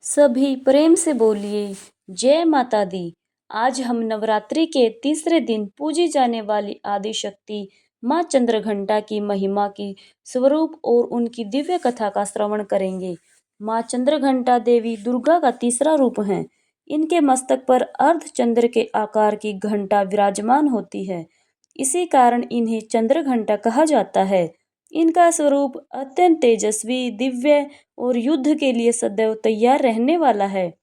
सभी प्रेम से बोलिए जय माता दी। आज हम नवरात्रि के तीसरे दिन पूजी जाने वाली आदि शक्ति माँ चंद्रघंटा की महिमा की स्वरूप और उनकी दिव्य कथा का श्रवण करेंगे। माँ चंद्रघंटा देवी दुर्गा का तीसरा रूप है। इनके मस्तक पर अर्धचंद्र के आकार की घंटा विराजमान होती है। इसी कारण इन्हें चंद्रघंटा कहा जाता है। इनका स्वरूप अत्यंत तेजस्वी, दिव्य और युद्ध के लिए सदैव तैयार रहने वाला है।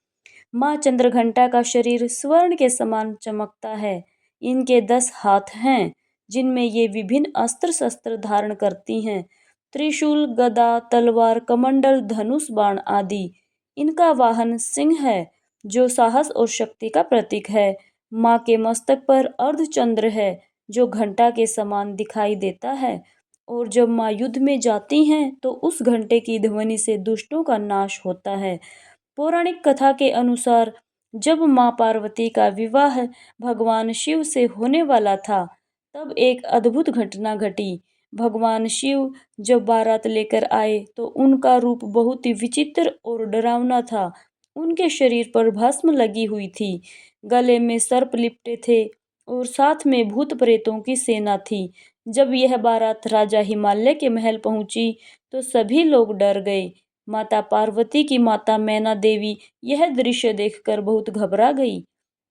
माँ चंद्रघंटा का शरीर स्वर्ण के समान चमकता है। इनके 10 हाथ हैं, जिनमें ये विभिन्न अस्त्र शस्त्र धारण करती हैं। त्रिशूल, गदा, तलवार, कमंडल, धनुष, बाण आदि। इनका वाहन सिंह है, जो साहस और शक्ति का प्रतीक है। माँ के मस्तक पर अर्धचंद्र है, जो घंटा के समान दिखाई देता है। और जब माँ युद्ध में जाती हैं तो उस घंटे की ध्वनि से दुष्टों का नाश होता है। पौराणिक कथा के अनुसार जब माँ पार्वती का विवाह भगवान शिव से होने वाला था, तब एक अद्भुत घटना घटी। भगवान शिव जब बारात लेकर आए तो उनका रूप बहुत ही विचित्र और डरावना था। उनके शरीर पर भस्म लगी हुई थी, गले में सर्प लिपटे थे और साथ में भूत प्रेतों की सेना थी। जब यह बारात राजा हिमालय के महल पहुंची तो सभी लोग डर गए। माता पार्वती की माता मैना देवी यह दृश्य देखकर बहुत घबरा गई।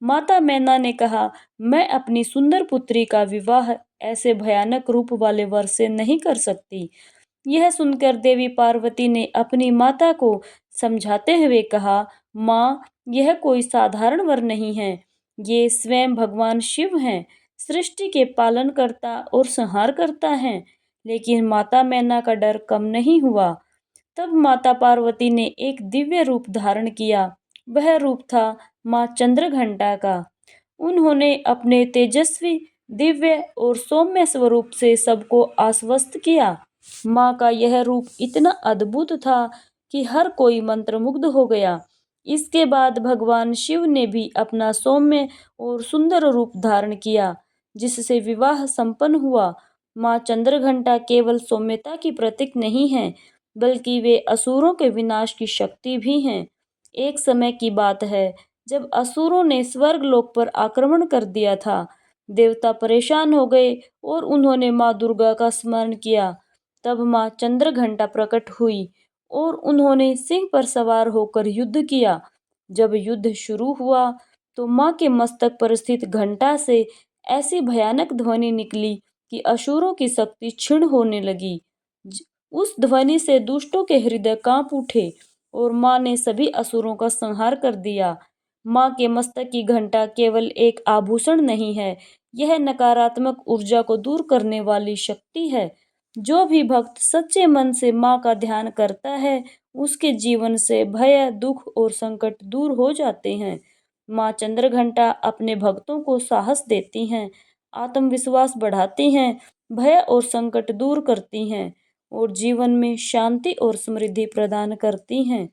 माता मैना ने कहा, मैं अपनी सुंदर पुत्री का विवाह ऐसे भयानक रूप वाले वर से नहीं कर सकती। यह सुनकर देवी पार्वती ने अपनी माता को समझाते हुए कहा, माँ, यह कोई साधारण वर नहीं है। ये स्वयं भगवान शिव हैं, सृष्टि के पालनकर्ता और संहारकर्ता हैं। लेकिन माता मैना का डर कम नहीं हुआ। तब माता पार्वती ने एक दिव्य रूप धारण किया। वह रूप था माँ चंद्रघंटा का। उन्होंने अपने तेजस्वी, दिव्य और सौम्य स्वरूप से सबको आश्वस्त किया। माँ का यह रूप इतना अद्भुत था कि हर कोई मंत्रमुग्ध हो गया। इसके बाद भगवान शिव ने भी अपना सौम्य और सुंदर रूप धारण किया, जिससे विवाह संपन्न हुआ। माँ चंद्रघंटा केवल सौम्यता की प्रतीक नहीं है, बल्कि वे असुरों के विनाश की शक्ति भी हैं। एक समय की बात है, जब असुरों ने स्वर्गलोक पर आक्रमण कर दिया था। देवता परेशान हो गए और उन्होंने माँ दुर्गा का स्मरण किया। तब माँ चंद्रघंटा प्रकट हुई और उन्होंने सिंह पर सवार होकर युद्ध किया। जब युद्ध शुरू हुआ तो माँ के मस्तक पर स्थित घंटा से ऐसी भयानक ध्वनि निकली कि असुरों की शक्ति क्षीण होने लगी। उस ध्वनि से दुष्टों के हृदय कांप उठे और माँ ने सभी असुरों का संहार कर दिया। माँ के मस्तक की घंटा केवल एक आभूषण नहीं है, यह नकारात्मक ऊर्जा को दूर करने वाली शक्ति है। जो भी भक्त सच्चे मन से माँ का ध्यान करता है, उसके जीवन से भय, दुख और संकट दूर हो जाते हैं। माँ चंद्रघंटा अपने भक्तों को साहस देती हैं, आत्मविश्वास बढ़ाती हैं, भय और संकट दूर करती हैं और जीवन में शांति और समृद्धि प्रदान करती हैं।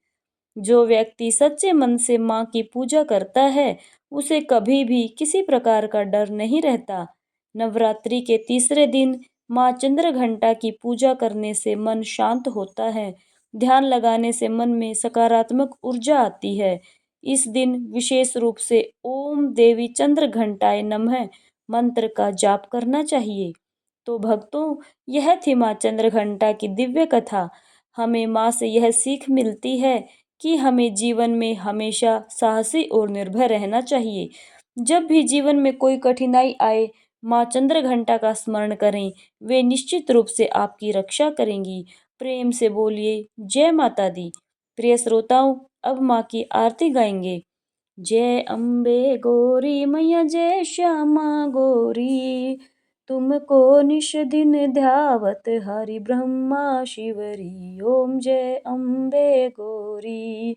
जो व्यक्ति सच्चे मन से माँ की पूजा करता है, उसे कभी भी किसी प्रकार का डर नहीं रहता। नवरात्रि के तीसरे दिन माँ चंद्रघंटा की पूजा करने से मन शांत होता है। ध्यान लगाने से मन में सकारात्मक ऊर्जा आती है। इस दिन विशेष रूप से ओम देवी चंद्रघंटाय नमः मंत्र का जाप करना चाहिए। तो भक्तों, यह थी माँ चंद्रघंटा की दिव्य कथा। हमें माँ से यह सीख मिलती है कि हमें जीवन में हमेशा साहसी और निर्भय रहना चाहिए। जब भी जीवन में कोई कठिनाई आए, माँ चंद्रघंटा का स्मरण करें, वे निश्चित रूप से आपकी रक्षा करेंगी। प्रेम से बोलिए जय माता दी। प्रिय श्रोताओं, अब माँ की आरती गाएंगे। जय अम्बे गौरी मैया जय श्यामा गौरी, तुमको निश दिन ध्यावत हरि ब्रह्मा शिवरी। ओम जय अम्बे गौरी,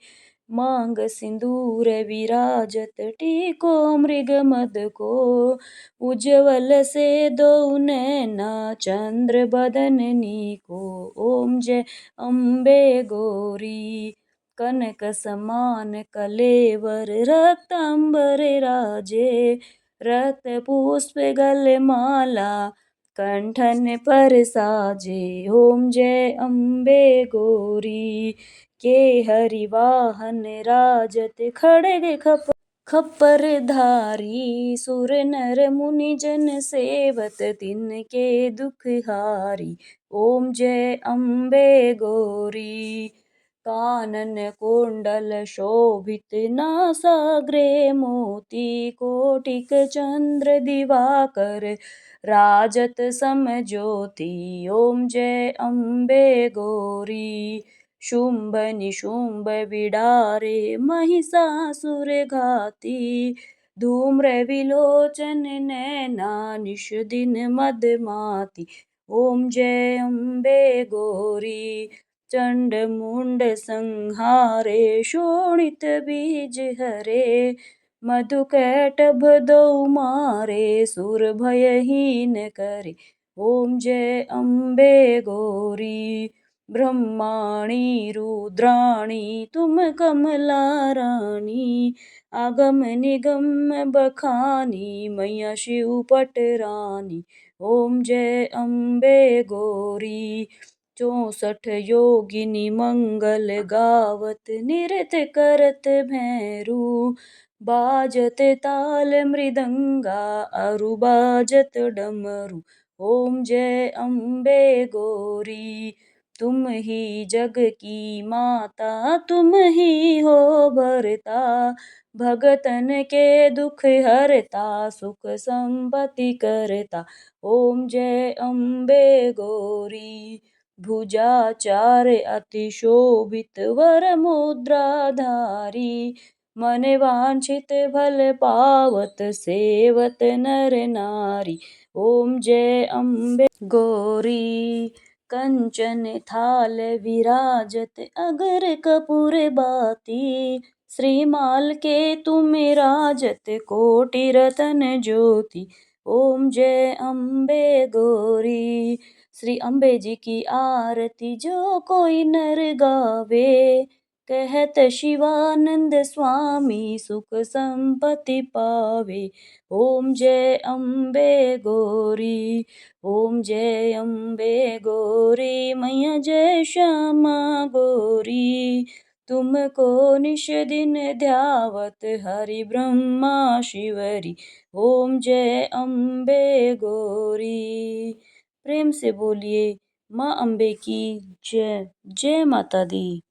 मांग सिंदूर विराजत टीको मृग मद को, उज्जवल से दो नैना चंद्र बदननी को। ओम जय अम्बे गौरी, कनक समान कलेवर रक्तांबर राजे, रक्त पुष्प गल माला कंठन पर साजे ओम जय अम्बे गौरी। के हरिवाहन राजत खड़ग खप्पर धारी। सुर नर मुनि जन सेवत तिनके दुख हारी। ओम जय अम्बे गौरी। कानन कुंडल शोभित नासाग्रे मोती। कोटिक चंद्र दिवाकर राजत सम ज्योति। ओम जय अम्बे गौरी। शुंभ निशुंभ बिडारे महिषासुर घाती। धूम्र विलोचन नैना निश दिन मदमाती। ओम जय अम्बे गौरी। चंड मुंड संहारे शोणित बीज हरे। मधुकैटभ दौ मारे सुर भयहीन करे। ओम जय अम्बे गौरी। ब्रह्माणी रुद्राणी तुम कमला रानी। आगम निगम बखानी मैया शिव पटरानी। ओम जय अम्बे गौरी। 64 योगिनी मंगल गावत नृत्य करत भैरू। बाजत ताल मृदंगा अरु बाजत डमरू। ओम जय अम्बे गौरी। तुम ही जग की माता तुम ही हो भरता। भगतन के दुख हरता सुख संपत्ति करता। ओम जय अम्बे गौरी। भुजा चार अति शोभित वर मुद्रा धारी। मन वांछित फल पावत सेवत नर नारी। ओम जय अम्बे गौरी। कंचन थाल विराजत अगर कपूर बाती। श्रीमाल के तुम राजत कोटि रतन ज्योति। ओम जय अम्बे गौरी। श्री अम्बे जी की आरती जो कोई नर गावे। कहत शिवानंद स्वामी सुख संपत्ति पावे। ओम जय अम्बे गौरी। ओम जय अम्बे गौरी। मैया जय श्यामा गौरी। तुमको निश दिन ध्यावत हरि ब्रह्मा शिवरी। ओम जय अम्बे गौरी। प्रेम से बोलिए माँ अम्बे की जय। जय माता दी।